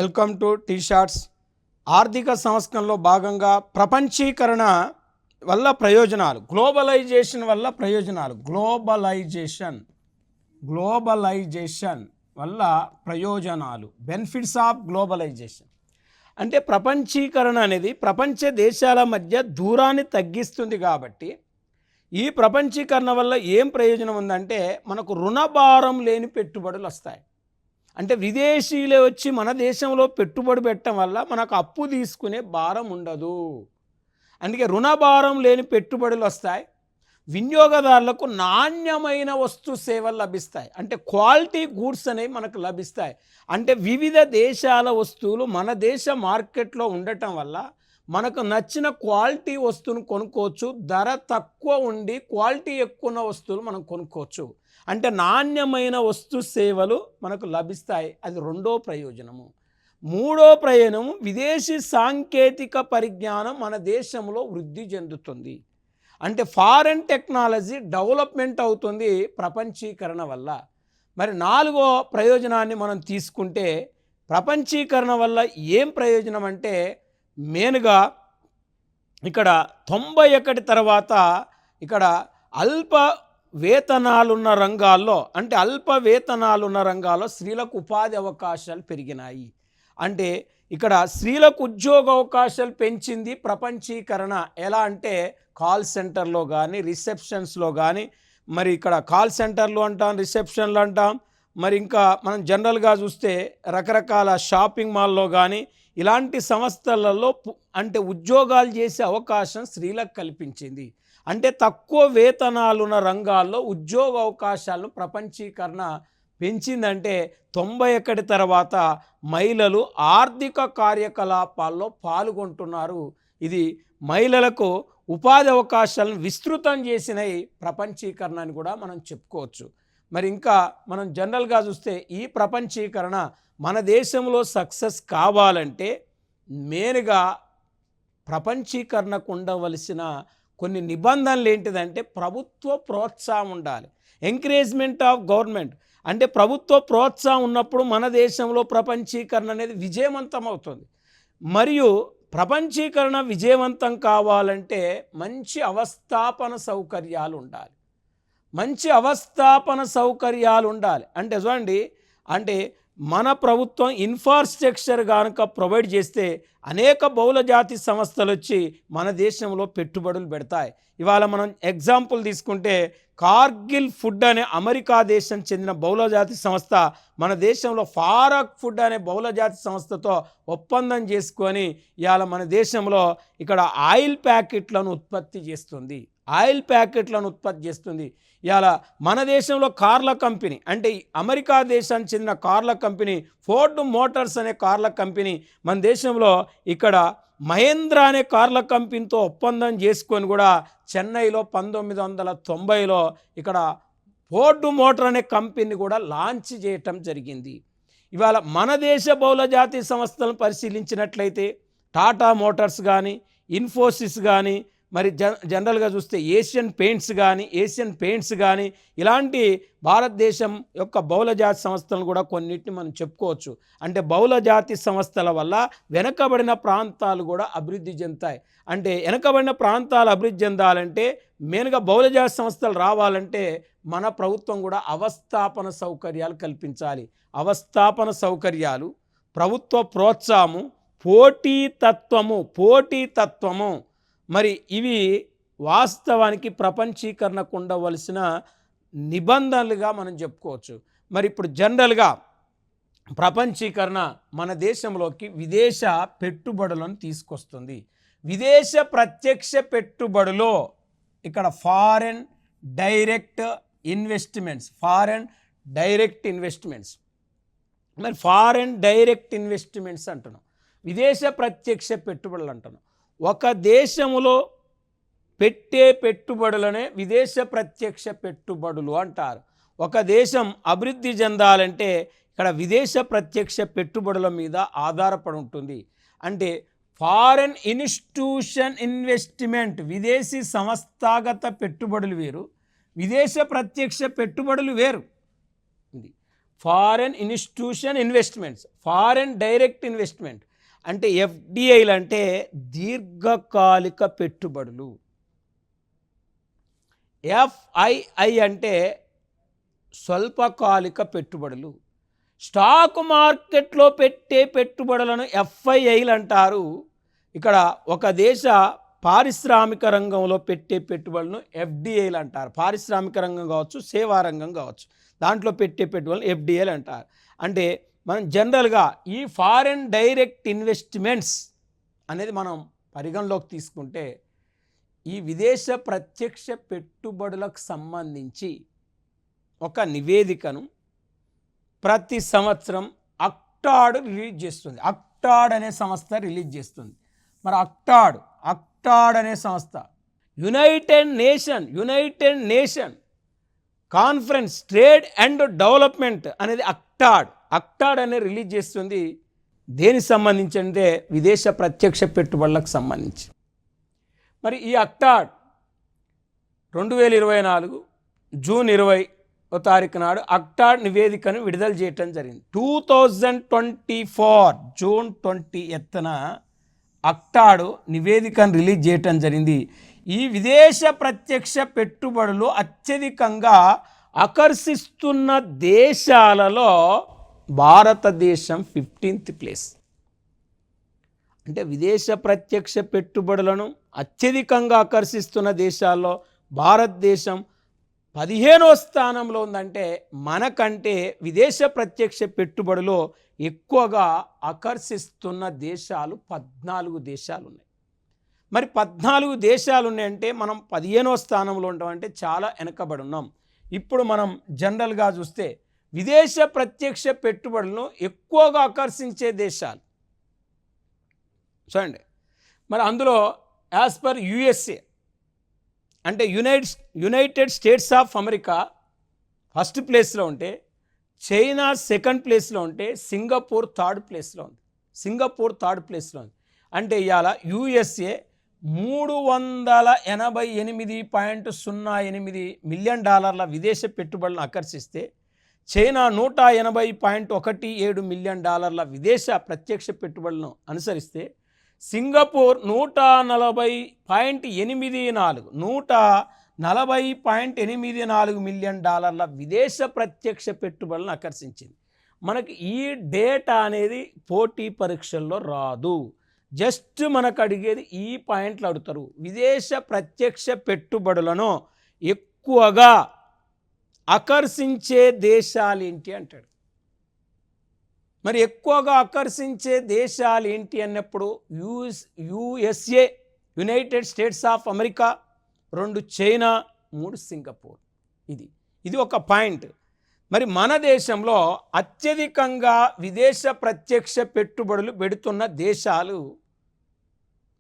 Welcome to tea shorts. ఆర్థిక సంస్కరణలో భాగంగా ప్రపంచీకరణ వల్ల ప్రయోజనాలు, గ్లోబలైజేషన్ వల్ల ప్రయోజనాలు, గ్లోబలైజేషన్ వల్ల ప్రయోజనాలు, బెనిఫిట్స్ ఆఫ్ గ్లోబలైజేషన్. అంటే ప్రపంచీకరణ అనేది ప్రపంచ దేశాల మధ్య దూరాన్ని తగ్గిస్తుంది. కాబట్టి ఈ ప్రపంచీకరణ వల్ల ఏం ప్రయోజనం ఉందంటే మనకు రుణభారం లేని పెట్టుబడులు వస్తాయి. అంటే విదేశీయులే వచ్చి మన దేశంలో పెట్టుబడి పెట్టడం వల్ల మనకు అప్పు తీసుకునే భారం ఉండదు. అందుకే రుణభారం లేని పెట్టుబడులు వస్తాయి. వినియోగదారులకు నాణ్యమైన వస్తు సేవలు లభిస్తాయి. అంటే క్వాలిటీ గూడ్స్ అనేవి మనకు లభిస్తాయి. అంటే వివిధ దేశాల వస్తువులు మన దేశ మార్కెట్లో ఉండటం వల్ల మనకు నచ్చిన క్వాలిటీ వస్తువును కొనుక్కోవచ్చు. ధర తక్కువ ఉండి క్వాలిటీ ఎక్కువ ఉన్న వస్తువులు మనం కొనుక్కోవచ్చు. అంటే నాణ్యమైన వస్తు సేవలు మనకు లభిస్తాయి. అది రెండో ప్రయోజనము. మూడో ప్రయోజనము, విదేశీ సాంకేతిక పరిజ్ఞానం మన దేశంలో వృద్ధి చెందుతుంది. అంటే ఫారెన్ టెక్నాలజీ డెవలప్మెంట్ అవుతుంది ప్రపంచీకరణ వల్ల. మరి నాలుగో ప్రయోజనాన్ని మనం తీసుకుంటే, ప్రపంచీకరణ వల్ల ఏం ప్రయోజనం అంటే మెయిన్గా ఇక్కడ 91 తర్వాత ఇక్కడ అల్ప వేతనాలున్న రంగాల్లో, అంటే అల్ప వేతనాలున్న రంగాల్లో స్త్రీలకు ఉపాధి అవకాశాలు పెరిగినాయి. అంటే ఇక్కడ స్త్రీలకు ఉద్యోగ అవకాశాలు పెంచింది ప్రపంచీకరణ. ఎలా అంటే కాల్ సెంటర్లో కానీ, రిసెప్షన్స్లో కానీ, మరి ఇక్కడ కాల్ సెంటర్లు అంటాం, రిసెప్షన్లు అంటాం. మరి ఇంకా మనం జనరల్గా చూస్తే రకరకాల షాపింగ్ మాల్లో కానీ ఇలాంటి సంస్థలలో అంటే ఉద్యోగాలు చేసే అవకాశం స్త్రీలకు కల్పించింది. అంటే తక్కువ వేతనాలున్న రంగాల్లో ఉద్యోగ అవకాశాలను ప్రపంచీకరణ పెంచిందంటే 91 తర్వాత మహిళలు ఆర్థిక కార్యకలాపాల్లో పాల్గొంటున్నారు. ఇది మహిళలకు ఉపాధి అవకాశాలను విస్తృతం చేసినవి ప్రపంచీకరణ అని కూడా మనం చెప్పుకోవచ్చు. మరి ఇంకా మనం జనరల్గా చూస్తే ఈ ప్రపంచీకరణ మన దేశంలో సక్సెస్ కావాలంటే మెయిన్గా ప్రపంచీకరణకు ఉండవలసిన కొన్ని నిబంధనలు ఏంటిదంటే ప్రభుత్వ ప్రోత్సాహం ఉండాలి. Encouragement of government. అంటే ప్రభుత్వ ప్రోత్సాహం ఉన్నప్పుడు మన దేశంలో ప్రపంచీకరణ అనేది విజయవంతం అవుతుంది. మరియు ప్రపంచీకరణ విజయవంతం కావాలంటే మంచి అవస్థాపన సౌకర్యాలు ఉండాలి. అంటే చూడండి, అంటే మన ప్రభుత్వం ఇన్ఫ్రాస్ట్రక్చర్ కనుక ప్రొవైడ్ చేస్తే అనేక బహుళజాతి సంస్థలు వచ్చి మన దేశంలో పెట్టుబడులు పెడతాయి. ఇవాళ మనం ఎగ్జాంపుల్ తీసుకుంటే కార్గిల్ ఫుడ్ అనే అమెరికా దేశం చెందిన బహుళజాతి సంస్థ మన దేశంలో ఫారక్ ఫుడ్ అనే బహుళజాతి సంస్థతో ఒప్పందం చేసుకొని ఇవాళ మన దేశంలో ఇక్కడ ఆయిల్ ప్యాకెట్లను ఉత్పత్తి చేస్తుంది. ఇవాళ మన దేశంలో కార్ల కంపెనీ, అంటే అమెరికా దేశానికి చెందిన కార్ల కంపెనీ ఫోర్డ్ మోటార్స్ అనే కార్ల కంపెనీ మన దేశంలో ఇక్కడ మహేంద్ర అనే కార్ల కంపెనీతో ఒప్పందం చేసుకొని కూడా చెన్నైలో 1990లో ఇక్కడ ఫోర్డ్ మోటార్ అనే కంపెనీ కూడా లాంచ్ చేయటం జరిగింది. ఇవాళ మన దేశ బహుళజాతి సంస్థలను పరిశీలించినట్లయితే టాటా మోటార్స్ కానీ, ఇన్ఫోసిస్ కానీ, మరి జనరల్గా చూస్తే ఏషియన్ పెయింట్స్ కానీ ఇలాంటి భారతదేశం యొక్క బహుళజాతి సంస్థలను కూడా కొన్నిటిని మనం చెప్పుకోవచ్చు. అంటే బహుళజాతి సంస్థల వల్ల వెనకబడిన ప్రాంతాలు కూడా అభివృద్ధి చెందుతాయి. అంటే వెనకబడిన ప్రాంతాలు అభివృద్ధి చెందాలంటే మెయిన్గా బహుళజాతి సంస్థలు రావాలంటే మన ప్రభుత్వం కూడా అవస్థాపన సౌకర్యాలు కల్పించాలి. అవస్థాపన సౌకర్యాలు, ప్రభుత్వ ప్రోత్సాహము, పోటీతత్వము మరి ఇవి వాస్తవానికి ప్రపంచీకరణకు ఉండవలసిన నిబంధనలుగా మనం చెప్పుకోవచ్చు. మరి ఇప్పుడు జనరల్గా ప్రపంచీకరణ మన దేశంలోకి విదేశ పెట్టుబడులను తీసుకొస్తుంది. విదేశ ప్రత్యక్ష పెట్టుబడులో ఇక్కడ ఫారెన్ డైరెక్ట్ ఇన్వెస్ట్మెంట్స్. మరి ఫారెన్ డైరెక్ట్ ఇన్వెస్ట్మెంట్స్ అంటున్నాం, విదేశ ప్రత్యక్ష పెట్టుబడులు అంటున్నాం. ఒక దేశంలో పెట్టే పెట్టుబడులనే విదేశ ప్రత్యక్ష పెట్టుబడులు అంటారు. ఒక దేశం అభివృద్ధి చెందాలంటే ఇక్కడ విదేశ ప్రత్యక్ష పెట్టుబడుల మీద ఆధారపడి ఉంటుంది. అంటే ఫారెన్ ఇన్స్టిట్యూషన్ ఇన్వెస్ట్మెంట్, విదేశీ సంస్థాగత పెట్టుబడులు వేరు, విదేశ ప్రత్యక్ష పెట్టుబడులు వేరు. Foreign institution investments, foreign direct investment అంటే ఎఫ్డిఐలు అంటే దీర్ఘకాలిక పెట్టుబడులు. ఎఫ్ఐఐ అంటే స్వల్పకాలిక పెట్టుబడులు. స్టాక్ మార్కెట్లో పెట్టే పెట్టుబడులను ఎఫ్ఐఐలు అంటారు. ఇక్కడ ఒక దేశ పారిశ్రామిక రంగంలో పెట్టే పెట్టుబడులను ఎఫ్డిఐలు అంటారు. పారిశ్రామిక రంగం కావచ్చు, సేవా రంగం కావచ్చు, దాంట్లో పెట్టే పెట్టుబడులు ఎఫ్డిఐలు అంటారు. అంటే మనం జనరల్గా ఈ ఫారెన్ డైరెక్ట్ ఇన్వెస్ట్మెంట్స్ అనేది మనం పరిగణలోకి తీసుకుంటే ఈ విదేశ ప్రత్యక్ష పెట్టుబడులకు సంబంధించి ఒక నివేదికను ప్రతి సంవత్సరం అక్టాడ్ రిలీజ్ చేస్తుంది. అక్టాడ్ అనే సంస్థ రిలీజ్ చేస్తుంది. మరి అక్టాడ్ అనే సంస్థ United nation conference trade and development అనేది అక్టాడ్ అనేది రిలీజ్ చేస్తుంది. దేనికి సంబంధించి అంటే విదేశ ప్రత్యక్ష పెట్టుబడులకు సంబంధించి. మరి ఈ అక్టాడ్ 2024 జూన్ 20వ తారీఖు నాడు అక్టాడ్ నివేదికను విడుదల చేయటం జరిగింది. 2024 జూన్ 20న అక్టాడ్ నివేదికను రిలీజ్ చేయటం జరిగింది. ఈ విదేశ ప్రత్యక్ష పెట్టుబడులు అత్యధికంగా ఆకర్షిస్తున్న దేశాలలో భారతదేశం 15th ప్లేస్. అంటే విదేశ ప్రత్యక్ష పెట్టుబడులను అత్యధికంగా ఆకర్షిస్తున్న దేశాల్లో భారతదేశం 15వ స్థానంలో ఉందంటే మనకంటే విదేశ ప్రత్యక్ష పెట్టుబడులు ఎక్కువగా ఆకర్షిస్తున్న దేశాలు 14 దేశాలు ఉన్నాయి. మరి 14 దేశాలు ఉన్నాయంటే మనం 15వ స్థానంలో ఉంటామంటే చాలా వెనకబడి ఉన్నాం. ఇప్పుడు మనం జనరల్గా చూస్తే విదేశ ప్రత్యక్ష పెట్టుబడులను ఎక్కువగా ఆకర్షించే దేశాలు చూడండి. మరి అందులో యాజ్ పర్ యుఎస్ఏ అంటే United states of America first ప్లేస్లో ఉంటే, చైనా సెకండ్ ప్లేస్లో ఉంటే, సింగపూర్ థర్డ్ ప్లేస్లో ఉంది. అంటే ఇవాళ యుఎస్ఏ $388.08 మిలియన్ విదేశ పెట్టుబడులను ఆకర్షిస్తే, చైనా $180.17 మిలియన్ విదేశ ప్రత్యక్ష పెట్టుబడులను అనుసరిస్తే, సింగపూర్ $140.84 మిలియన్ విదేశ ప్రత్యక్ష పెట్టుబడులను ఆకర్షించింది. మనకి ఈ డేటా అనేది పోటీ పరీక్షల్లో రాదు. జస్ట్ మనకు అడిగేది ఈ పాయింట్లు అడుగుతారు. విదేశ ప్రత్యక్ష పెట్టుబడులను ఎక్కువగా ఆకర్షించే దేశాలు ఏంటి అంటాడు. మరి ఎక్కువగా ఆకర్షించే దేశాలు ఏంటి అన్నప్పుడు USA, United states of America, 2 China, 3 Singapore. ఇది ఒక పాయింట్. మరి మన దేశంలో అత్యధికంగా విదేశ ప్రత్యక్ష పెట్టుబడులు పెడుతున్న దేశాలు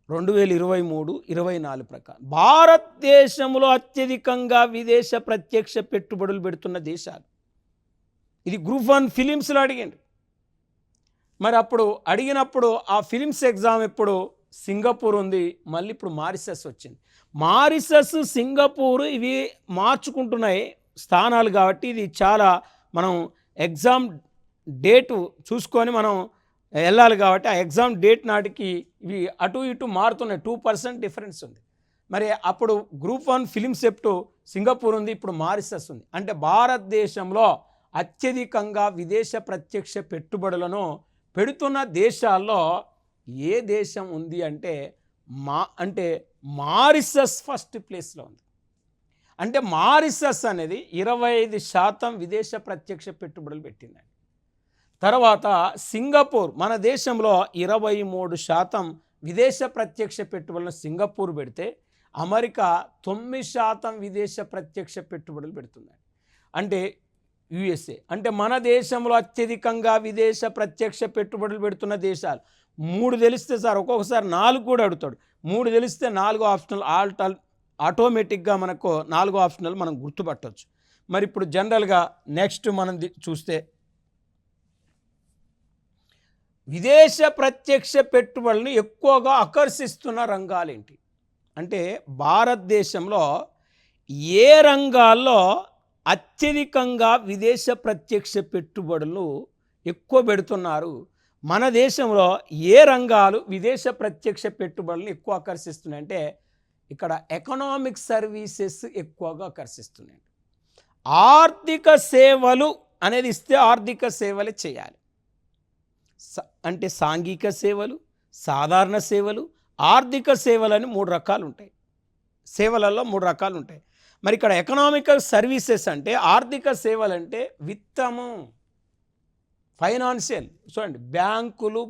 2023-24 ప్రకారం భారతదేశంలో అత్యధికంగా విదేశ ప్రత్యక్ష పెట్టుబడులు పెడుతున్న దేశాలు. ఇది గ్రూప్ 1 ఫిలిమ్స్లో అడిగింది. మరి అప్పుడు అడిగినప్పుడు ఆ ఫిలిమ్స్ ఎగ్జామ్ ఎప్పుడు సింగపూర్ ఉంది, మళ్ళీ ఇప్పుడు మారిషస్ వచ్చింది. మారిషస్, సింగపూర్ ఇవి మార్చుకుంటున్నాయి స్థానాలు కాబట్టి ఇది చాలా మనం ఎగ్జామ్ డేటు చూసుకొని మనం వెళ్ళాలి కాబట్టి ఆ ఎగ్జామ్ డేట్ నాటికి ఇవి అటు ఇటు మారుతున్నాయి. 2% డిఫరెన్స్ ఉంది. మరి అప్పుడు గ్రూప్ 1 ఫిలిమ్స్ ఎప్పుడు సింగపూర్ ఉంది, ఇప్పుడు మారిషస్ ఉంది. అంటే భారతదేశంలో అత్యధికంగా విదేశ ప్రత్యక్ష పెట్టుబడులను పెడుతున్న దేశాల్లో ఏ దేశం ఉంది అంటే మారిషస్ ఫస్ట్ ప్లేస్లో ఉంది. అంటే మారిషస్ అనేది 25% విదేశ ప్రత్యక్ష పెట్టుబడులు పెట్టిందండి. తర్వాత సింగపూర్ మన దేశంలో 23% విదేశ ప్రత్యక్ష పెట్టుబడులను సింగపూర్ పెడితే, అమెరికా 9% విదేశ ప్రత్యక్ష పెట్టుబడులు పెడుతుందండి. అంటే యుఎస్ఏ అంటే మన దేశంలో అత్యధికంగా విదేశ ప్రత్యక్ష పెట్టుబడులు పెడుతున్న దేశాలు 3 తెలిస్తే సార్ ఒక్కొక్కసారి 4 కూడా అడుగుతాడు. 3 తెలిస్తే 4 ఆప్షనల్ ఆటోమేటిక్గా మనకు 4 ఆప్షనల్ మనం గుర్తుపట్టవచ్చు. మరి ఇప్పుడు జనరల్గా నెక్స్ట్ మనం చూస్తే విదేశ ప్రత్యక్ష పెట్టుబడులను ఎక్కువగా ఆకర్షిస్తున్న రంగాలు ఏంటి అంటే భారతదేశంలో ఏ రంగాల్లో అత్యధికంగా విదేశ ప్రత్యక్ష పెట్టుబడులు ఎక్కువ పెడుతున్నారు. మన దేశంలో ఏ రంగాలు విదేశ ప్రత్యక్ష పెట్టుబడులను ఎక్కువ ఆకర్షిస్తున్నాయంటే ఇక్కడ ఎకనామిక్ సర్వీసెస్ ఎక్కువగా ఆకర్షిస్తున్నాయి. ఆర్థిక సేవలు అనేది ఇస్తే ఆర్థిక సేవలే చేయాలి. అంటే సాంఘిక సేవలు, సాధారణ సేవలు, ఆర్థిక సేవలని 3 రకాలు ఉంటాయి. సేవలలో 3 రకాలు ఉంటాయి. మరి ఇక్కడ ఎకనామికల్ సర్వీసెస్ అంటే ఆర్థిక సేవలు అంటే విత్తము, ఫైనాన్షియల్. చూడండి, బ్యాంకులు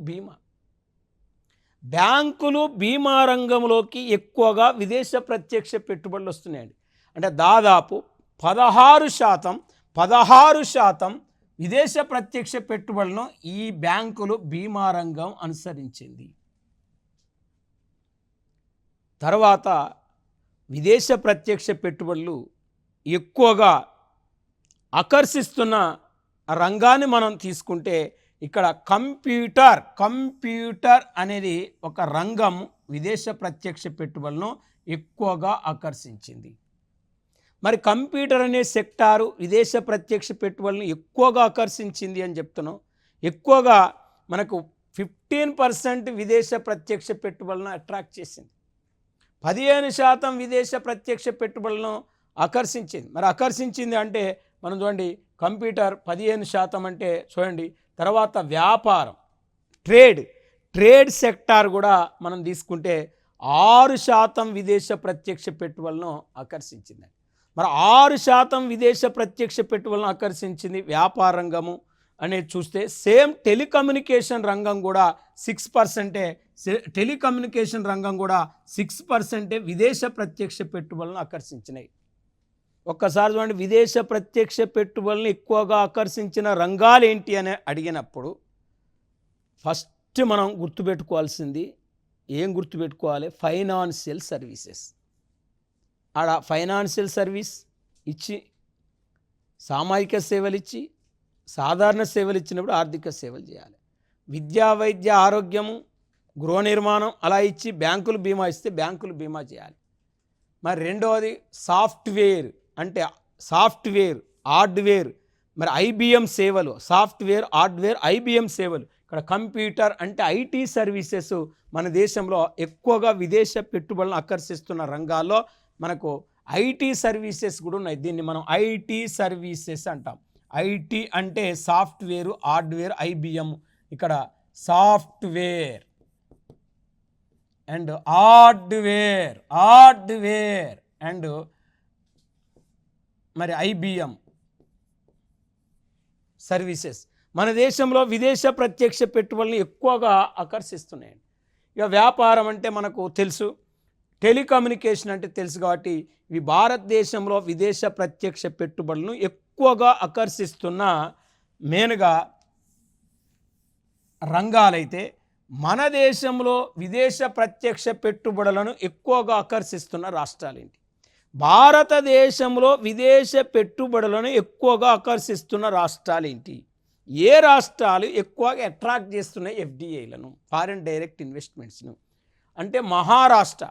బీమా రంగంలోకి ఎక్కువగా విదేశ ప్రత్యక్ష పెట్టుబడులు వస్తున్నాయండి. అంటే దాదాపు 16% విదేశ ప్రత్యక్ష పెట్టుబడులను ఈ బ్యాంకులు బీమా రంగం అనుసరించింది. తర్వాత విదేశ ప్రత్యక్ష పెట్టుబడులు ఎక్కువగా ఆకర్షిస్తున్న రంగాన్ని మనం తీసుకుంటే ఇక్కడ కంప్యూటర్ అనేది ఒక రంగం విదేశ ప్రత్యక్ష పెట్టుబడులను ఎక్కువగా ఆకర్షించింది. మరి కంప్యూటర్ అనే సెక్టారు విదేశ ప్రత్యక్ష పెట్టుబడులను ఎక్కువగా ఆకర్షించింది అని చెప్తున్నాం. ఎక్కువగా మనకు 15% విదేశ ప్రత్యక్ష పెట్టుబడులను అట్రాక్ట్ చేసింది. 15% విదేశ ప్రత్యక్ష పెట్టుబడులను ఆకర్షించింది. మరి ఆకర్షించింది అంటే మనం చూడండి, కంప్యూటర్ 15% అంటే చూడండి. తర్వాత వ్యాపారం, ట్రేడ్ సెక్టార్ కూడా మనం తీసుకుంటే 6% విదేశ ప్రత్యక్ష పెట్టుబడులను ఆకర్షించింది. మరి 6% విదేశ ప్రత్యక్ష పెట్టుబడులను ఆకర్షించింది వ్యాపార రంగము అనేది చూస్తే, సేమ్ టెలికమ్యూనికేషన్ రంగం కూడా 6%. టెలికమ్యూనికేషన్ రంగం కూడా 6% విదేశ ప్రత్యక్ష పెట్టుబడులను ఆకర్షించినాయి. ఒక్కసారి చూడండి, విదేశ ప్రత్యక్ష పెట్టుబడులను ఎక్కువగా ఆకర్షించిన రంగాలు ఏంటి అని అడిగినప్పుడు ఫస్ట్ మనం గుర్తుపెట్టుకోవాల్సింది ఏం గుర్తుపెట్టుకోవాలి? Financial services. ఆడ ఫైనాన్షియల్ సర్వీస్ ఇచ్చి, సామాజిక సేవలు ఇచ్చి, సాధారణ సేవలు ఇచ్చినప్పుడు ఆర్థిక సేవలు చేయాలి. విద్యా, వైద్య, ఆరోగ్యము, గృహ నిర్మాణం అలా ఇచ్చి బ్యాంకులు బీమా ఇస్తే బ్యాంకులు బీమా చేయాలి. మరి రెండవది సాఫ్ట్వేర్, అంటే హార్డ్వేర్, మరి ఐబిఎం సేవలు, సాఫ్ట్వేర్, హార్డ్వేర్, ఐబిఎం సేవలు. ఇక్కడ కంప్యూటర్ అంటే ఐటీ సర్వీసెస్ మన దేశంలో ఎక్కువగా విదేశ పెట్టుబడులను ఆకర్షిస్తున్న రంగాల్లో మనకు ఐటీ సర్వీసెస్ కూడా ఉన్నాయి. దీన్ని మనం ఐటీ సర్వీసెస్ అంటాం. ఐటీ అంటే సాఫ్ట్వేర్, హార్డ్వేర్, ఐబిఎం. ఇక్కడ సాఫ్ట్వేర్ అండ్ హార్డ్వేర్ అండ్ మరి ఐబిఎం సర్వీసెస్ మన దేశంలో విదేశ ప్రత్యక్ష పెట్టుబడులను ఎక్కువగా ఆకర్షిస్తున్నాయండి. ఇక వ్యాపారం అంటే మనకు తెలుసు, టెలికమ్యూనికేషన్ అంటే తెలుసు. కాబట్టి ఇవి భారతదేశంలో విదేశ ప్రత్యక్ష పెట్టుబడులను ఎక్కువగా ఆకర్షిస్తున్న మెయిన్గా రంగాలైతే, మన దేశంలో విదేశ ప్రత్యక్ష పెట్టుబడులను ఎక్కువగా ఆకర్షిస్తున్న రాష్ట్రాలేంటి? భారతదేశంలో విదేశ పెట్టుబడులను ఎక్కువగా ఆకర్షిస్తున్న రాష్ట్రాలేంటి? ఏ రాష్ట్రాలు ఎక్కువగా అట్రాక్ట్ చేస్తున్నాయి ఎఫ్డిఐలను, ఫారిన్ డైరెక్ట్ ఇన్వెస్ట్మెంట్స్ను? అంటే మహారాష్ట్ర.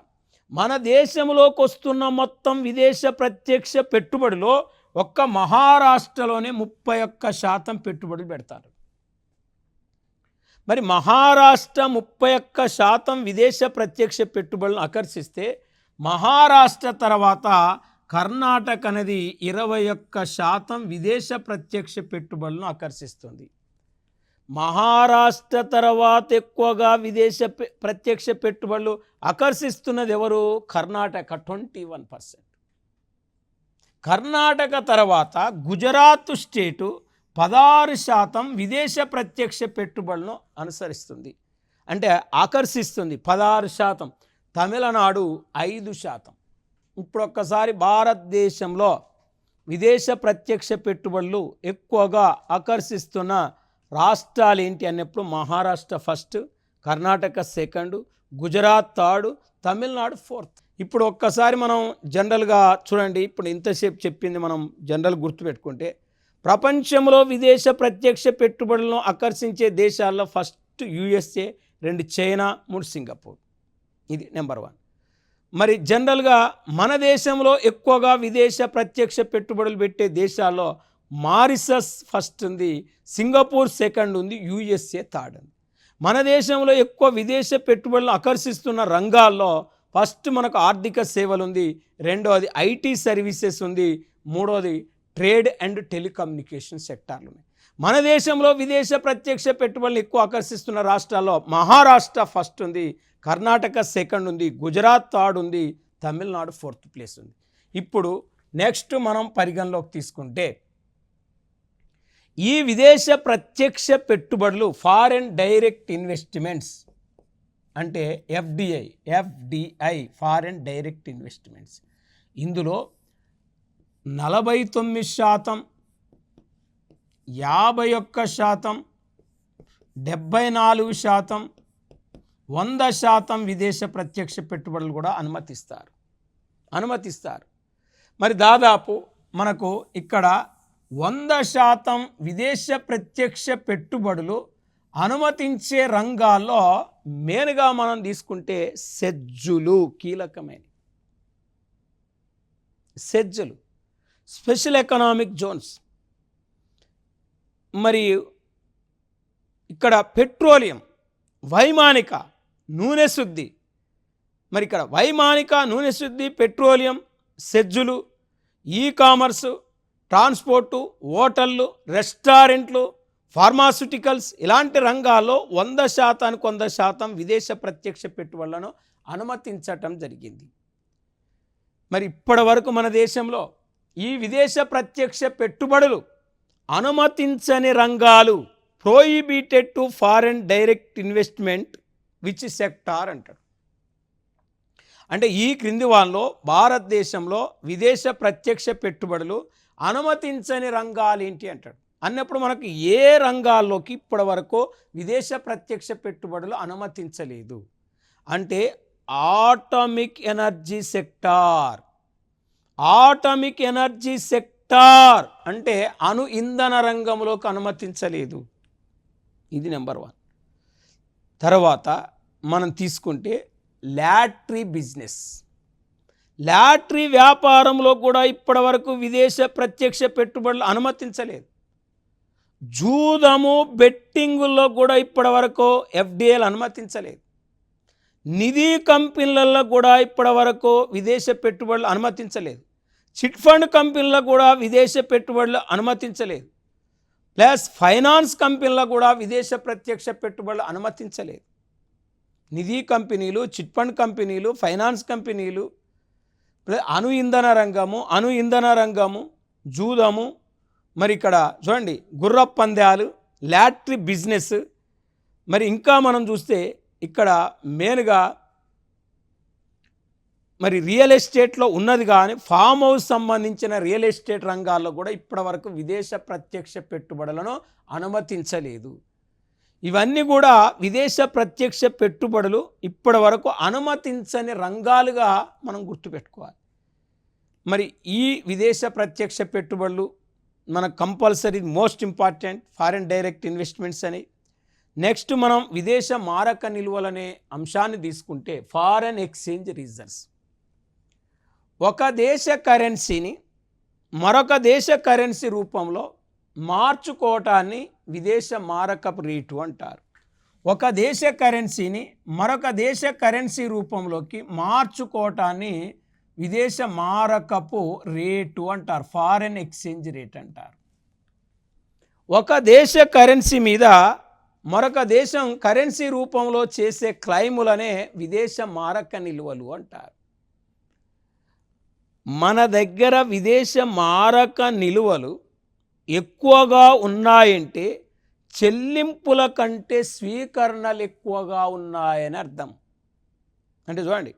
మన దేశంలోకి వస్తున్న మొత్తం విదేశ ప్రత్యక్ష పెట్టుబడిలో ఒక్క మహారాష్ట్రలోనే 31% పెట్టుబడులు పెడతారు. మరి మహారాష్ట్ర 31% విదేశ ప్రత్యక్ష పెట్టుబడులను ఆకర్షిస్తే, మహారాష్ట్ర తర్వాత కర్ణాటక అనేది 21% విదేశ ప్రత్యక్ష పెట్టుబడులను ఆకర్షిస్తుంది. మహారాష్ట్ర తర్వాత ఎక్కువగా విదేశ ప్రత్యక్ష పెట్టుబడులు ఆకర్షిస్తున్నది ఎవరు? కర్ణాటక 21%. కర్ణాటక తర్వాత గుజరాత్ స్టేటు 16% విదేశ ప్రత్యక్ష పెట్టుబడులను అనుసరిస్తుంది, అంటే ఆకర్షిస్తుంది 16%. తమిళనాడు 5%. ఇప్పుడు ఒక్కసారి భారతదేశంలో విదేశ ప్రత్యక్ష పెట్టుబడులు ఎక్కువగా ఆకర్షిస్తున్న రాష్ట్రాలు ఏంటి అన్నప్పుడు Maharashtra first, Karnataka second, Gujarat third, Tamil Nadu fourth. ఇప్పుడు ఒక్కసారి మనం జనరల్గా చూడండి, ఇప్పుడు ఇంతసేపు చెప్పింది మనం జనరల్ గుర్తుపెట్టుకుంటే, ప్రపంచంలో విదేశ ప్రత్యక్ష పెట్టుబడులను ఆకర్షించే దేశాల్లో ఫస్ట్ USA, 2 చైనా, 3 సింగపూర్. ఇది నెంబర్ 1. మరి జనరల్గా మన దేశంలో ఎక్కువగా విదేశ ప్రత్యక్ష పెట్టుబడులు పెట్టే దేశాల్లో మారిషస్ ఫస్ట్ ఉంది, సింగపూర్ సెకండ్ ఉంది, యుఎస్ఏ థర్డ్ ఉంది. మన దేశంలో ఎక్కువ విదేశ పెట్టుబడులు ఆకర్షిస్తున్న రంగాల్లో ఫస్ట్ మనకు ఆర్థిక సేవలు ఉంది, రెండవది ఐటీ సర్వీసెస్ ఉంది, మూడవది ట్రేడ్ అండ్ టెలికమ్యూనికేషన్ సెక్టార్లు ఉన్నాయి. మన దేశంలో విదేశ ప్రత్యక్ష పెట్టుబడులు ఎక్కువ ఆకర్షిస్తున్న రాష్ట్రాల్లో మహారాష్ట్ర ఫస్ట్ ఉంది, కర్ణాటక సెకండ్ ఉంది, గుజరాత్ థర్డ్ ఉంది, తమిళనాడు ఫోర్త్ ప్లేస్ ఉంది. ఇప్పుడు నెక్స్ట్ మనం పరిగణలోకి తీసుకుంటే ఈ విదేశ ప్రత్యక్ష పెట్టుబడులు ఫారెన్ డైరెక్ట్ ఇన్వెస్ట్మెంట్స్ అంటే ఎఫ్డిఐ ఫారెన్ డైరెక్ట్ ఇన్వెస్ట్మెంట్స్, ఇందులో 49%, 51%, 74%, 100% విదేశ ప్రత్యక్ష పెట్టుబడులు కూడా అనుమతిస్తారు. మరి దాదాపు మనకు ఇక్కడ 100% విదేశ ప్రత్యక్ష పెట్టుబడులు అనుమతించే రంగాల్లో మెయిన్గా మనం తీసుకుంటే సెజ్జులు కీలకమైన సెజ్జులు, స్పెషల్ ఎకనామిక్ జోన్స్. మరి ఇక్కడ పెట్రోలియం, వైమానిక, నూనె శుద్ధి, మరి ఇక్కడ వైమానిక, నూనె శుద్ధి, పెట్రోలియం, సెజ్జులు, ఈ కామర్సు, ట్రాన్స్పోర్టు, హోటళ్ళు, రెస్టారెంట్లు, ఫార్మాస్యూటికల్స్ ఇలాంటి రంగాల్లో 100% విదేశ ప్రత్యక్ష పెట్టుబడులను అనుమతించటం జరిగింది. మరి ఇప్పటి వరకు మన దేశంలో ఈ విదేశ ప్రత్యక్ష పెట్టుబడులు అనుమతించని రంగాలు prohibited to foreign direct investment which sector అంటాడు. అంటే ఈ క్రింది వాళ్ళలో భారతదేశంలో విదేశ ప్రత్యక్ష పెట్టుబడులు అనుమతించని రంగాలు ఏంటి అంటాడు. అన్నప్పుడు మనకు ఏ రంగాల్లోకి ఇప్పటి వరకు విదేశ ప్రత్యక్ష పెట్టుబడులు అనుమతించలేదు అంటే ఆటమిక్ ఎనర్జీ సెక్టార్ అంటే అణు ఇంధన రంగంలోకి అనుమతించలేదు. ఇది నెంబర్ 1. తర్వాత మనం తీసుకుంటే లాటరీ బిజినెస్, లాటరీ వ్యాపారంలో కూడా ఇప్పటి వరకు విదేశ ప్రత్యక్ష పెట్టుబడులు అనుమతించలేదు. జూదము, బెట్టింగుల్లో కూడా ఇప్పటి వరకు ఎఫ్డిఐలు అనుమతించలేదు. నిధి కంపెనీలలో కూడా ఇప్పటి వరకు విదేశ పెట్టుబడులు అనుమతించలేదు. చిట్ ఫండ్ కంపెనీలో కూడా విదేశ పెట్టుబడులు అనుమతించలేదు. ప్లస్ ఫైనాన్స్ కంపెనీలో కూడా విదేశ ప్రత్యక్ష పెట్టుబడులు అనుమతించలేదు. నిధి కంపెనీలు, చిట్ ఫండ్ కంపెనీలు, ఫైనాన్స్ కంపెనీలు, అణు ఇంధన రంగము, జూదము, మరి ఇక్కడ చూడండి గుర్రపు పందాలు, లాటరీ బిజినెస్, మరి ఇంకా మనం చూస్తే ఇక్కడ మెయిన్గా మరి రియల్ ఎస్టేట్లో ఉన్నది కానీ ఫామ్ హౌస్ సంబంధించిన రియల్ ఎస్టేట్ రంగాల్లో కూడా ఇప్పటి వరకు విదేశ ప్రత్యక్ష పెట్టుబడులను అనుమతించలేదు. ఇవన్నీ కూడా విదేశ ప్రత్యక్ష పెట్టుబడులు ఇప్పటి వరకు అనుమతించని రంగాలుగా మనం గుర్తుపెట్టుకోవాలి. మరి ఈ విదేశ ప్రత్యక్ష పెట్టుబడులు మనకు compulsory most important foreign direct investments అని. నెక్స్ట్ మనం విదేశ మారక నిల్వలనే అంశాన్ని తీసుకుంటే ఫారెన్ ఎక్స్చేంజ్ రిజర్వ్స్, ఒక దేశ కరెన్సీని మరొక దేశ కరెన్సీ రూపంలో మార్చుకోవటాన్ని విదేశ మారకపు రేటు అంటారు. ఒక దేశ కరెన్సీని మరొక దేశ కరెన్సీ రూపంలోకి మార్చుకోవటాన్ని విదేశ మారకపు రేటు అంటారు, ఫారెన్ ఎక్స్చేంజ్ రేట్ అంటారు. ఒక దేశ కరెన్సీ మీద మరొక దేశం కరెన్సీ రూపంలో చేసే క్లైములనే విదేశ మారక నిల్వలు అంటారు. మన దగ్గర విదేశ మారక నిల్వలు ఎక్కువగా ఉన్నాయంటే చెల్లింపుల కంటే స్వీకరణలు ఎక్కువగా ఉన్నాయని అర్థం. అంటే చూడండి,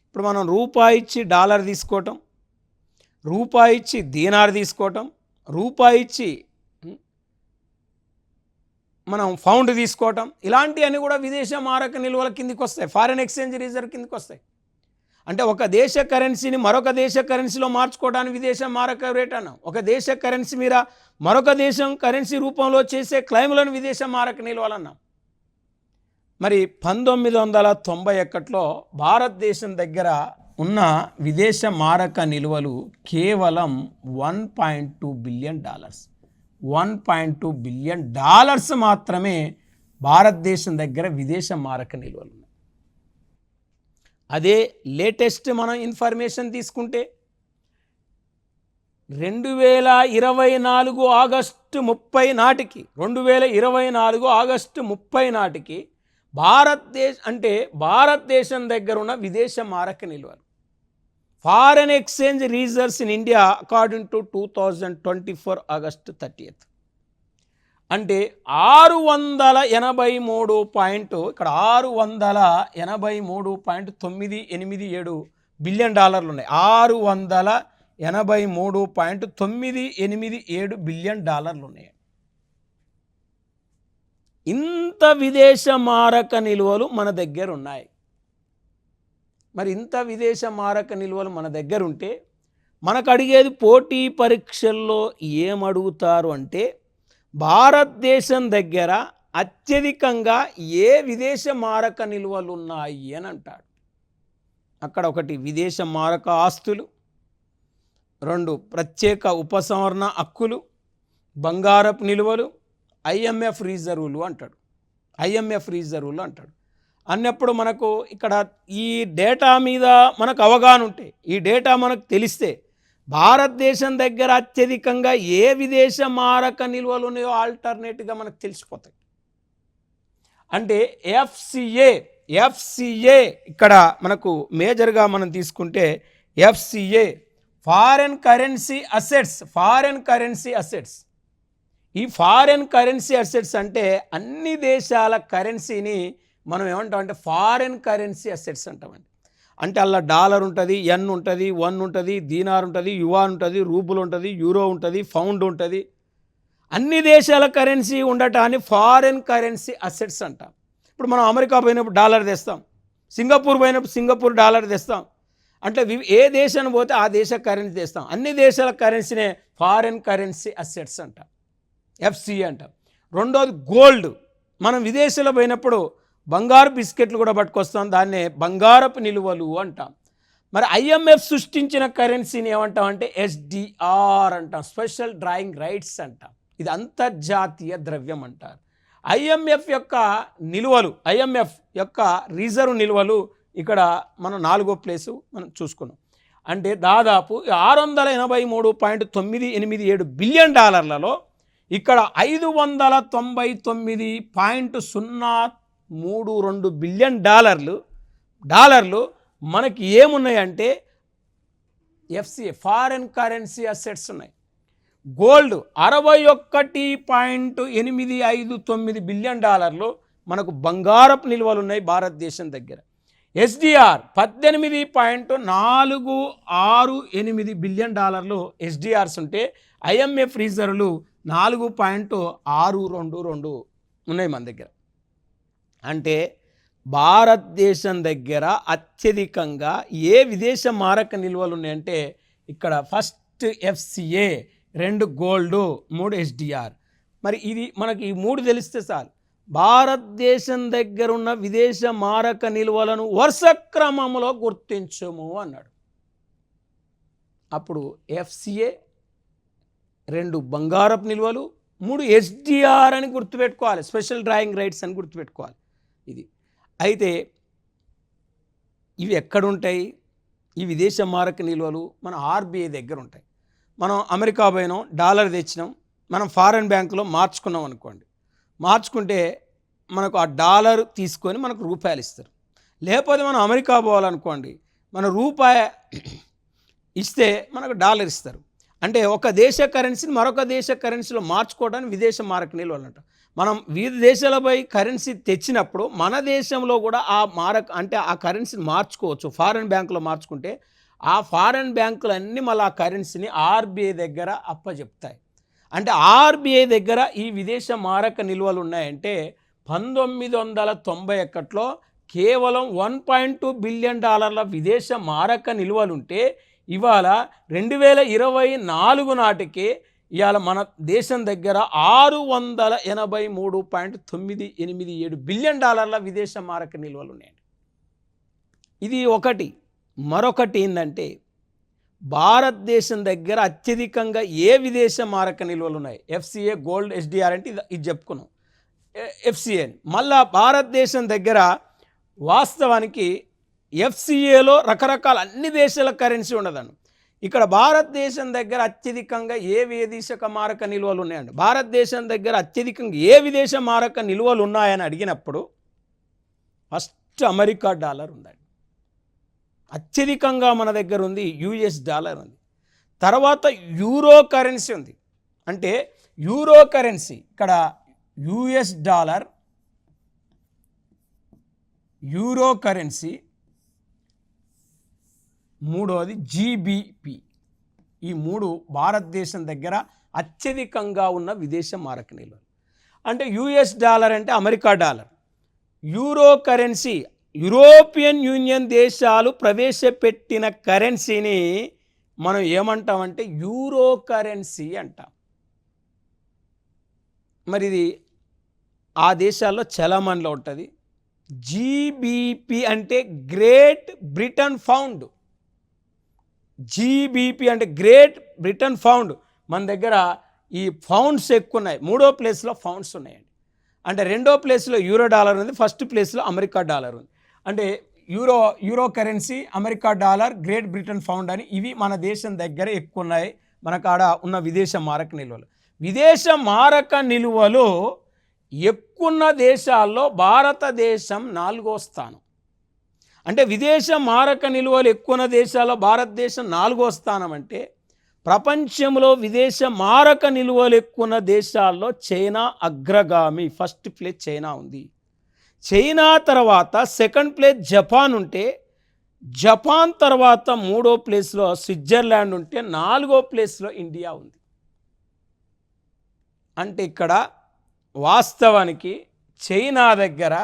ఇప్పుడు మనం రూపాయి ఇచ్చి డాలర్ తీసుకోవటం, రూపాయి ఇచ్చి దీనార్ తీసుకోవటం, రూపాయి ఇచ్చి మనం పౌండ్ తీసుకోవటం, ఇలాంటివన్నీ కూడా విదేశ మారక నిల్వల కిందికి వస్తాయి, ఫారెన్ ఎక్స్చేంజ్ రిజర్వ్ కిందికి వస్తాయి. అంటే ఒక దేశ కరెన్సీని మరొక దేశ కరెన్సీలో మార్చుకోవడానికి విదేశ మారక రేట్ అన్నాం. ఒక దేశ కరెన్సీ మీద మరొక దేశం కరెన్సీ రూపంలో చేసే క్లైములను విదేశ మారక నిల్వలు అన్నాం. మరి 1991లో భారతదేశం దగ్గర ఉన్న విదేశ మారక నిల్వలు కేవలం $1.2 బిలియన్. $1.2 బిలియన్ మాత్రమే భారతదేశం దగ్గర విదేశ మారక నిల్వలు ఉన్నాయి. అదే లేటెస్ట్ మనం ఇన్ఫర్మేషన్ తీసుకుంటే 2024 ఆగస్టు 30 నాటికి 2024 ఆగస్టు 30 నాటికి భారతదేశం దగ్గర ఉన్న విదేశ మారక నిల్వలు foreign exchange reserves in India according to 2024 August 30th అంటే 683 ఇక్కడ $683.987 బిలియన్ ఉన్నాయి. $683.987 బిలియన్ ఉన్నాయి. ఇంత విదేశ మారక నిల్వలు మన దగ్గర ఉన్నాయి. మరి ఇంత విదేశ మారక నిల్వలు మన దగ్గర ఉంటే మనకు అడిగేది పోటీ పరీక్షల్లో ఏమడుగుతారు అంటే భారతదేశం దగ్గర అత్యధికంగా ఏ విదేశ మారక నిల్వలు ఉన్నాయి అని అంటాడు. అక్కడ ఒకటి విదేశ మారక ఆస్తులు, 2 ప్రత్యేక ఉపసంహరణ హక్కులు, బంగారపు నిల్వలు, IMF రిజర్వులు అంటాడు. అన్నప్పుడు మనకు ఇక్కడ ఈ డేటా మీద మనకు అవగాహన ఉంటే, ఈ డేటా మనకు తెలిస్తే భారతదేశం దగ్గర అత్యధికంగా ఏ విదేశ మారక నిల్వలు ఉన్నాయో ఆల్టర్నేట్గా మనకు తెలిసిపోతాయి. అంటే ఎఫ్సిఏ ఇక్కడ మనకు మేజర్గా మనం తీసుకుంటే ఎఫ్సిఏ ఫారెన్ కరెన్సీ అసెట్స్. ఈ ఫారెన్ కరెన్సీ అసెట్స్ అంటే అన్ని దేశాల కరెన్సీని మనం ఏమంటాం అంటే ఫారెన్ కరెన్సీ అసెట్స్ అంటామండి. అంటే అలా డాలర్ ఉంటుంది, ఎన్ ఉంటుంది, వన్ ఉంటుంది, దీనార్ ఉంటుంది, యువాన్ ఉంటుంది, రూబుల్ ఉంటుంది, యూరో ఉంటుంది, పౌండ్ ఉంటుంది. అన్ని దేశాల కరెన్సీ ఉండటాన్ని ఫారెన్ కరెన్సీ అసెట్స్ అంటాం. ఇప్పుడు మనం అమెరికా పోయినప్పుడు డాలర్ తెస్తాం, సింగపూర్ పోయినప్పుడు సింగపూర్ డాలర్ తెస్తాం. అంటే ఏ దేశాన్ని పోతే ఆ దేశ కరెన్సీ తెస్తాం. అన్ని దేశాల కరెన్సీనే ఫారెన్ కరెన్సీ అసెట్స్ అంటాం, ఎఫ్సిఏ అంటాం. రెండోది గోల్డ్. మనం విదేశాల్లో పోయినప్పుడు బంగారు బిస్కెట్లు కూడా పట్టుకొస్తాం, దాన్నే బంగారపు నిల్వలు అంటాం. మరి IMF సృష్టించిన కరెన్సీని ఏమంటాం అంటే SDR అంటాం, స్పెషల్ డ్రాయింగ్ రైట్స్ అంటాం. ఇది అంతర్జాతీయ ద్రవ్యం అంటారు. IMF యొక్క రిజర్వ్ నిల్వలు ఇక్కడ మనం 4వ ప్లేసు మనం చూసుకున్నాం. అంటే దాదాపు $683.987 బిలియన్ ఇక్కడ $599.032 బిలియన్ డాలర్లు మనకి ఏమున్నాయంటే ఎఫ్సిఏ ఫారెన్ కరెన్సీ అసెట్స్ ఉన్నాయి. గోల్డ్ $61.859 బిలియన్ మనకు బంగారపు నిల్వలు ఉన్నాయి భారతదేశం దగ్గర. SDR $18.468 బిలియన్ SDRs ఉంటే IMF రిజర్వ్లు 4.622 ఉన్నాయి మన దగ్గర. అంటే భారతదేశం దగ్గర అత్యధికంగా ఏ విదేశ మారక నిల్వలు ఉన్నాయంటే ఇక్కడ ఫస్ట్ FCA, 2 గోల్డ్, 3 SDR. మరి ఇది మనకి ఈ 3 తెలిస్తే చాలు. భారతదేశం దగ్గర ఉన్న విదేశ మారక నిల్వలను వరుస క్రమంలో గుర్తించము అన్నాడు. అప్పుడు FCA, 2 బంగారపు నిల్వలు, 3 SDR అని గుర్తుపెట్టుకోవాలి, స్పెషల్ డ్రాయింగ్ రైట్స్ అని గుర్తుపెట్టుకోవాలి. ఇది అయితే ఇవి ఎక్కడుంటాయి? ఈ విదేశ మారక నిల్వలు మన RBI దగ్గర ఉంటాయి. మనం అమెరికా పోయినాం, డాలర్ తెచ్చినాం, మనం ఫారెన్ బ్యాంకులో మార్చుకున్నాం అనుకోండి. మార్చుకుంటే మనకు ఆ డాలర్ తీసుకొని మనకు రూపాయలు ఇస్తారు. లేకపోతే మనం అమెరికా పోవాలనుకోండి, మన రూపాయి ఇస్తే మనకు డాలర్ ఇస్తారు. అంటే ఒక దేశ కరెన్సీని మరొక దేశ కరెన్సీలో మార్చుకోవడానికి విదేశ మారక నిల్వలు అంటాం. మనం వివిధ దేశాలపై కరెన్సీ తెచ్చినప్పుడు మన దేశంలో కూడా ఆ కరెన్సీని మార్చుకోవచ్చు. ఫారెన్ బ్యాంకులో మార్చుకుంటే ఆ ఫారెన్ బ్యాంకులన్నీ మళ్ళీ ఆ కరెన్సీని RBI దగ్గర అప్పచెప్తాయి. అంటే RBI దగ్గర ఈ విదేశ మారక నిల్వలు ఉన్నాయంటే 1991లో కేవలం $1.2 బిలియన్ విదేశ మారక నిల్వలుంటే ఇవాళ 2024 నాటికి ఇవాళ మన దేశం దగ్గర $683.987 బిలియన్ విదేశ మారక నిల్వలు ఉన్నాయండి. ఇది ఒకటి. మరొకటి ఏంటంటే భారతదేశం దగ్గర అత్యధికంగా ఏ విదేశ మారక నిల్వలు ఉన్నాయి? ఎఫ్సిఏ, గోల్డ్, ఎస్డిఆర్ అంటే ఇది చెప్పుకున్నాం. ఎఫ్సిఏ మళ్ళా భారతదేశం దగ్గర వాస్తవానికి ఎఫ్సిఏలో రకరకాల అన్ని దేశాల కరెన్సీ ఉండదండి. ఇక్కడ భారతదేశం దగ్గర అత్యధికంగా ఏ విదేశక మారక నిల్వలు ఉన్నాయండి? భారతదేశం దగ్గర అత్యధికంగా ఏ విదేశ మారక నిల్వలు ఉన్నాయని అడిగినప్పుడు ఫస్ట్ అమెరికా డాలర్ ఉందండి. అత్యధికంగా మన దగ్గర ఉంది యుఎస్ డాలర్ ఉంది. తర్వాత యూరో కరెన్సీ ఉంది. అంటే యూరో కరెన్సీ ఇక్కడ యుఎస్ డాలర్, యూరో కరెన్సీ, మూడవది జీబీపీ. ఈ మూడు భారతదేశం దగ్గర అత్యధికంగా ఉన్న విదేశ మారక నిల్వలు. అంటే యుఎస్ డాలర్ అంటే America dollar, euro currency European union దేశాలు ప్రవేశపెట్టిన కరెన్సీని మనం ఏమంటామంటే యూరో కరెన్సీ అంటాం. మరి ఇది ఆ దేశాల్లో చలామణిలో ఉంటుంది. జీబీపీ అంటే గ్రేట్ బ్రిటన్ పౌండ్. జీబీపీ అంటే గ్రేట్ బ్రిటన్ పౌండ్. మన దగ్గర ఈ పౌండ్స్ ఎక్కువ ఉన్నాయి. మూడో ప్లేస్లో పౌండ్స్ ఉన్నాయండి. అంటే రెండో ప్లేస్లో యూరో డాలర్ ఉంది, ఫస్ట్ ప్లేస్లో అమెరికా డాలర్ ఉంది. అంటే euro currency, America dollar, great Britain pound అని ఇవి మన దేశం దగ్గర ఎక్కువ ఉన్నాయి. మనకు ఆడ ఉన్న విదేశ మారక నిల్వలు. విదేశ మారక నిల్వలు ఎక్కువ దేశాల్లో భారతదేశం 4వ స్థానం. అంటే విదేశ మారక నిల్వలు ఎక్కువ దేశాల్లో భారతదేశం 4వ స్థానం. అంటే ప్రపంచంలో విదేశ మారక నిల్వలు ఎక్కువ దేశాల్లో చైనా అగ్రగామి. ఫస్ట్ ప్లేస్ చైనా ఉంది. చైనా తర్వాత సెకండ్ ప్లేస్ జపాన్ ఉంటే, జపాన్ తర్వాత మూడో ప్లేస్లో స్విట్జర్లాండ్ ఉంటే, 4వ ప్లేస్లో ఇండియా ఉంది. అంటే ఇక్కడ వాస్తవానికి చైనా దగ్గర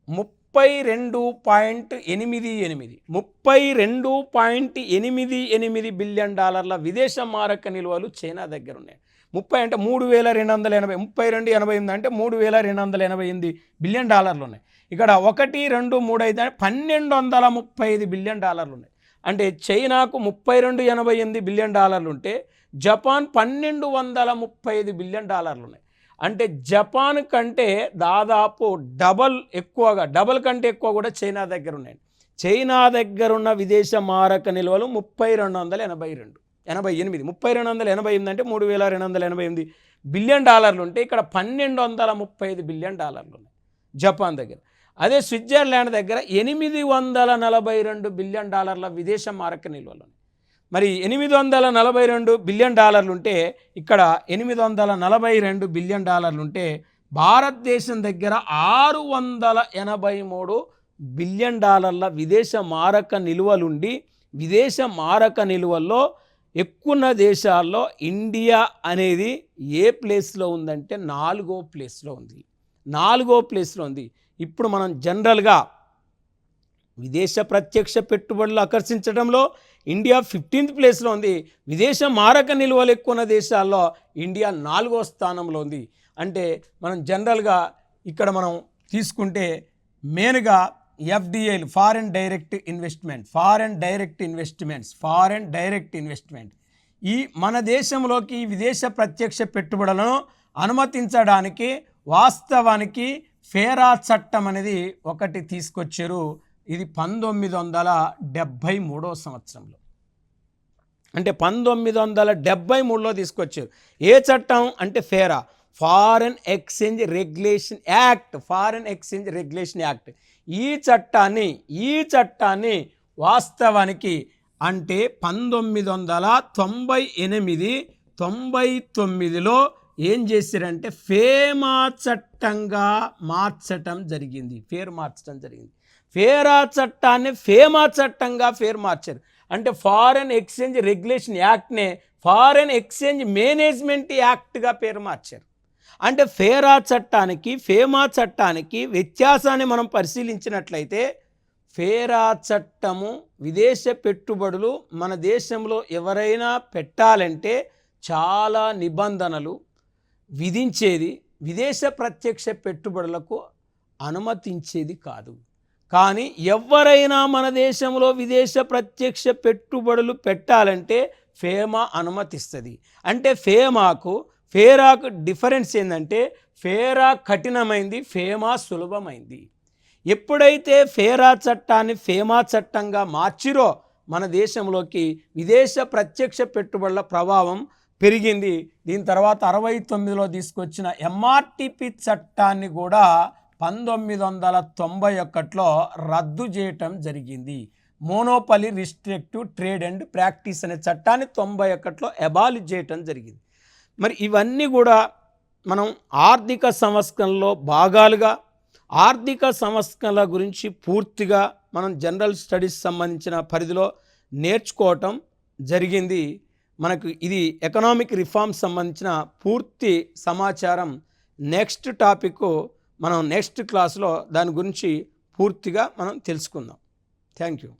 32.88 బిలియన్ డాలర్ల విదేశ మారక నిల్వలు చైనా దగ్గర ఉన్నాయి. 30 అంటే 3280, 3288 అంటే 3288 బిలియన్ డాలర్లు ఉన్నాయి. ఇక్కడ 1, 2, 3 అయితే 1235 బిలియన్ డాలర్లు ఉన్నాయి. అంటే చైనాకు 3288 బిలియన్ డాలర్లు ఉంటే జపాన్ 1235 బిలియన్ డాలర్లు ఉన్నాయి. అంటే జపాన్ కంటే దాదాపు డబల్ కంటే ఎక్కువ కూడా చైనా దగ్గర ఉన్నాయి. చైనా దగ్గర ఉన్న విదేశ మారక నిల్వలు 3288 అంటే 3288 బిలియన్ డాలర్లు ఉంటే ఇక్కడ 1235 బిలియన్ డాలర్లు ఉన్నాయి జపాన్ దగ్గర. అదే స్విట్జర్లాండ్ దగ్గర 842 బిలియన్ డాలర్ల విదేశ మారక నిల్వలు ఉన్నాయి. మరి 842 బిలియన్ డాలర్లు ఉంటే ఇక్కడ 842 బిలియన్ డాలర్లు ఉంటే భారతదేశం దగ్గర 683 బిలియన్ డాలర్ల విదేశ మారక నిల్వలుండి, విదేశ మారక నిల్వల్లో ఎక్కువ దేశాల్లో ఇండియా అనేది ఏ ప్లేస్లో ఉందంటే 4వ ప్లేస్లో ఉంది. 4వ ప్లేస్లో ఉంది. ఇప్పుడు మనం జనరల్గా విదేశ ప్రత్యక్ష పెట్టుబడులు ఆకర్షించడంలో ఇండియా 15th ప్లేస్లో ఉంది. విదేశ మారక నిల్వలు ఎక్కువ దేశాల్లో ఇండియా 4వ స్థానంలో ఉంది. అంటే మనం జనరల్గా ఇక్కడ మనం తీసుకుంటే మెయిన్గా ఎఫ్డిఐలు, ఫారెన్ డైరెక్ట్ ఇన్వెస్ట్మెంట్, ఈ మన దేశంలోకి విదేశ ప్రత్యక్ష పెట్టుబడులను అనుమతించడానికి వాస్తవానికి ఫేరా చట్టం అనేది ఒకటి తీసుకొచ్చారు. ఇది 1973 సంవత్సరంలో. అంటే 1973లో తీసుకొచ్చారు. ఏ చట్టం అంటే ఫేరా, ఫారెన్ ఎక్స్చేంజ్ రెగ్యులేషన్ యాక్ట్. ఈ చట్టాన్ని వాస్తవానికి అంటే 1998-99లో ఏం చేశారంటే ఫేమా చట్టంగా మార్చటం జరిగింది. ఫేరా చట్టాన్ని ఫేమా చట్టంగా మార్చారు. అంటే ఫారెన్ ఎక్స్చేంజ్ రెగ్యులేషన్ యాక్ట్నే ఫారెన్ ఎక్స్చేంజ్ మేనేజ్మెంట్ యాక్ట్గా పేరు మార్చారు. అంటే ఫేరా చట్టానికి ఫేమా చట్టానికి వ్యత్యాసాన్ని మనం పరిశీలించినట్లయితే, ఫేరా చట్టము విదేశ పెట్టుబడులు మన దేశంలో ఎవరైనా పెట్టాలంటే చాలా నిబంధనలు విధించేది, విదేశ ప్రత్యక్ష పెట్టుబడులకు అనుమతించేది కాదు. కానీ ఎవరైనా మన దేశంలో విదేశ ప్రత్యక్ష పెట్టుబడులు పెట్టాలంటే ఫేమా అనుమతిస్తుంది. అంటే ఫేరాకు డిఫరెన్స్ ఏంటంటే ఫేరా కఠినమైంది, ఫేమా సులభమైంది. ఎప్పుడైతే ఫేరా చట్టాన్ని ఫేమా చట్టంగా మార్చిరో మన దేశంలోకి విదేశ ప్రత్యక్ష పెట్టుబడుల ప్రభావం పెరిగింది. దీని తర్వాత 69లో తీసుకొచ్చిన ఎంఆర్టిపి చట్టాన్ని కూడా 1991లో రద్దు చేయటం జరిగింది. Monopoly restrictive trade and practice అనే చట్టాన్ని 91లో అబాలిష్ చేయటం జరిగింది. మరి ఇవన్నీ కూడా మనం ఆర్థిక సంస్కరణలో భాగాలుగా, ఆర్థిక సంస్కరణల గురించి పూర్తిగా మనం జనరల్ స్టడీస్ సంబంధించిన పరిధిలో నేర్చుకోవటం జరిగింది. మనకు ఇది ఎకనామిక్ రిఫార్మ్స్ సంబంధించిన పూర్తి సమాచారం నెక్స్ట్ టాపిక్ మనం నెక్స్ట్ క్లాస్లో దాని గురించి పూర్తిగా మనం తెలుసుకుందాం. Thank you.